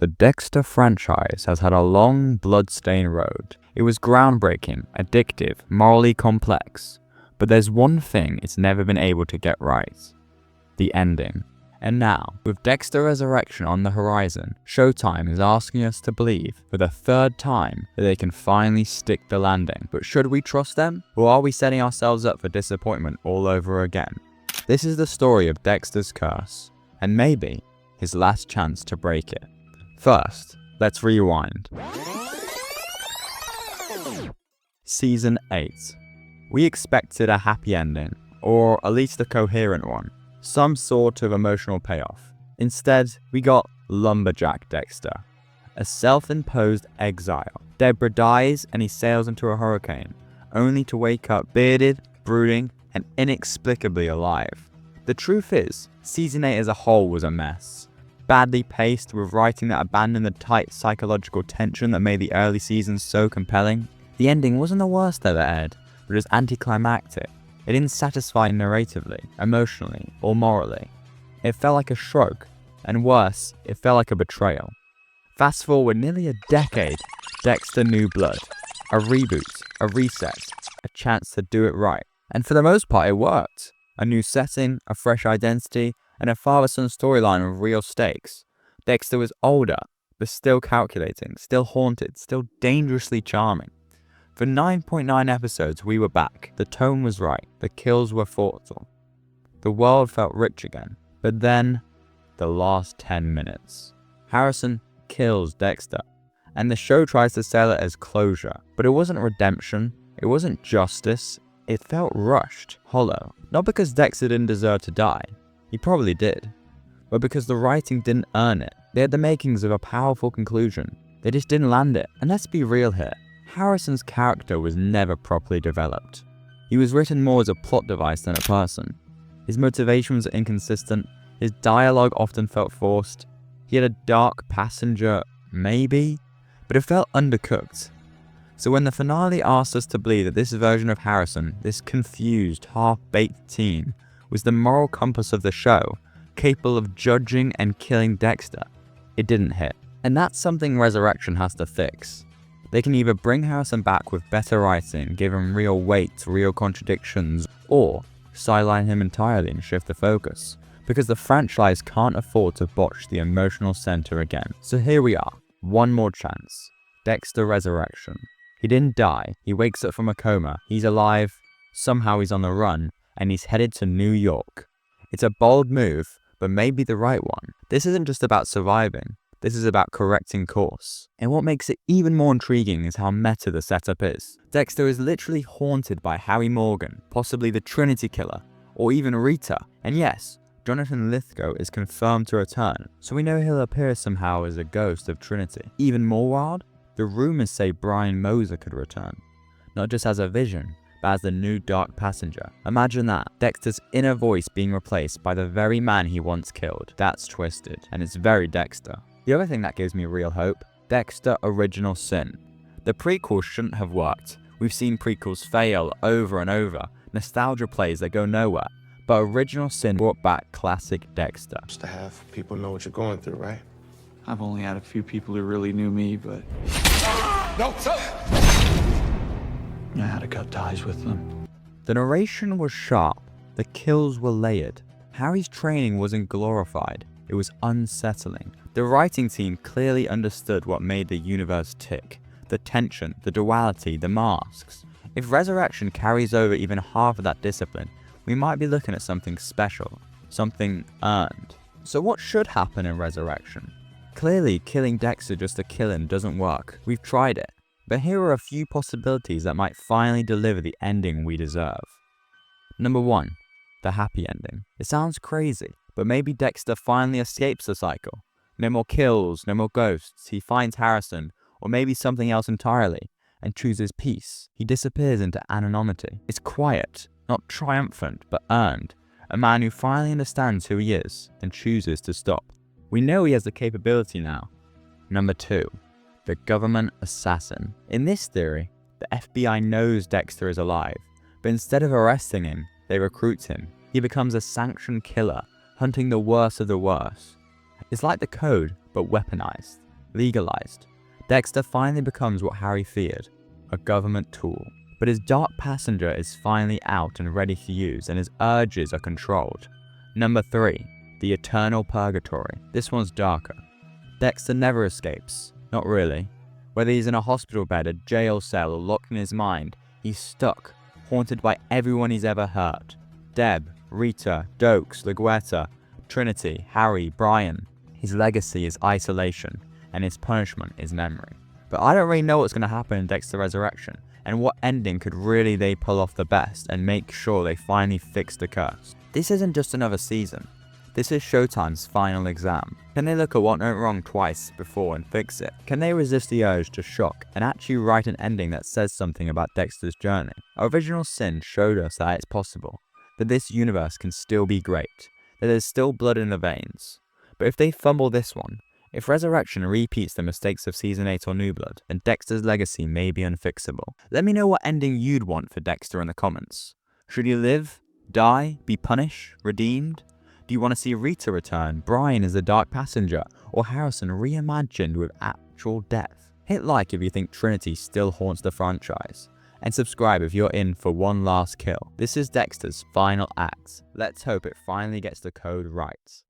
The Dexter franchise has had a long, blood-stained road. It was groundbreaking, addictive, morally complex. But there's one thing it's never been able to get right. The ending. And now, with Dexter Resurrection on the horizon, Showtime is asking us to believe, for the third time, that they can finally stick the landing. But should we trust them? Or are we setting ourselves up for disappointment all over again? This is the story of Dexter's curse, and maybe his last chance to break it. First, let's rewind. Season 8. We expected a happy ending, or at least a coherent one. Some sort of emotional payoff. Instead, we got Lumberjack Dexter, a self-imposed exile. Deborah dies and he sails into a hurricane, only to wake up bearded, brooding, and inexplicably alive. The truth is, Season 8 as a whole was a mess. Badly paced, with writing that abandoned the tight psychological tension that made the early seasons so compelling. The ending wasn't the worst ever aired, but it was anticlimactic. It didn't satisfy narratively, emotionally, or morally. It felt like a shrug, and worse, it felt like a betrayal. Fast forward nearly a decade, Dexter New Blood. A reboot, a reset, a chance to do it right. And for the most part it worked. A new setting, a fresh identity, and a father-son storyline with real stakes. Dexter was older, but still calculating, still haunted, still dangerously charming. For 9.9 episodes, we were back. The tone was right. The kills were thoughtful. The world felt rich again. But then, the last 10 minutes. Harrison kills Dexter, and the show tries to sell it as closure. But it wasn't redemption. It wasn't justice. It felt rushed, hollow. Not because Dexter didn't deserve to die. He probably did. But because the writing didn't earn it. They had the makings of a powerful conclusion. They just didn't land it. And let's be real here. Harrison's character was never properly developed. He was written more as a plot device than a person. His motivations were inconsistent, his dialogue often felt forced. He had a dark passenger, maybe, but it felt undercooked. So when the finale asked us to believe that this version of Harrison, this confused, half-baked teen, was the moral compass of the show, capable of judging and killing Dexter, it didn't hit. And that's something Resurrection has to fix. They can either bring Harrison back with better writing, give him real weight, real contradictions, or sideline him entirely and shift the focus. Because the franchise can't afford to botch the emotional center again. So here we are, one more chance. Dexter Resurrection. He didn't die, he wakes up from a coma, he's alive, somehow he's on the run, and he's headed to New York. It's a bold move, but maybe the right one. This isn't just about surviving. This is about correcting course. And what makes it even more intriguing is how meta the setup is. Dexter is literally haunted by Harry Morgan, possibly the Trinity Killer, or even Rita. And yes, Jonathan Lithgow is confirmed to return, so we know he'll appear somehow as a ghost of Trinity. Even more wild, the rumors say Brian Moser could return. Not just as a vision, but as the new dark passenger. Imagine that, Dexter's inner voice being replaced by the very man he once killed. That's twisted, and it's very Dexter. The other thing that gives me real hope, Dexter Original Sin. The prequels shouldn't have worked. We've seen prequels fail over and over, nostalgia plays that go nowhere, but Original Sin brought back classic Dexter. Just to have people know what you're going through, right? I've only had a few people who really knew me, but No, sir! I had to cut ties with them. The narration was sharp, the kills were layered. Harry's training wasn't glorified, it was unsettling. The writing team clearly understood what made the universe tick. The tension, the duality, the masks. If Resurrection carries over even half of that discipline, we might be looking at something special, something earned. So what should happen in Resurrection? Clearly, killing Dexter just to kill him doesn't work. We've tried it. But here are a few possibilities that might finally deliver the ending we deserve. Number 1. The happy ending. It sounds crazy, but maybe Dexter finally escapes the cycle. No more kills, no more ghosts, he finds Harrison, or maybe something else entirely, and chooses peace. He disappears into anonymity. It's quiet, not triumphant, but earned. A man who finally understands who he is, and chooses to stop. We know he has the capability now. Number 2. The government assassin. In this theory, the FBI knows Dexter is alive, but instead of arresting him, they recruit him. He becomes a sanctioned killer, hunting the worst of the worst. It's like the Code, but weaponized. legalized. Dexter finally becomes what Harry feared, a government tool. But his dark passenger is finally out and ready to use, and his urges are controlled. Number 3. The Eternal Purgatory. This one's darker. Dexter never escapes. Not really. Whether he's in a hospital bed, a jail cell, or locked in his mind, he's stuck, haunted by everyone he's ever hurt. Deb, Rita, Dokes, LaGuerta, Trinity, Harry, Brian. His legacy is isolation, and his punishment is memory. But I don't really know what's going to happen in Dexter Resurrection, and what ending could really they pull off the best and make sure they finally fix the curse. This isn't just another season. This is Showtime's final exam. Can they look at what went wrong twice before and fix it? Can they resist the urge to shock and actually write an ending that says something about Dexter's journey? Our original sin showed us that it's possible, that this universe can still be great, that there's still blood in the veins. But if they fumble this one, if Resurrection repeats the mistakes of Season 8 or New Blood, then Dexter's legacy may be unfixable. Let me know what ending you'd want for Dexter in the comments. Should he live, die, be punished, redeemed? Do you want to see Rita return, Brian as the Dark Passenger, or Harrison reimagined with actual death? Hit like if you think Trinity still haunts the franchise, and subscribe if you're in for one last kill. This is Dexter's final act. Let's hope it finally gets the code right.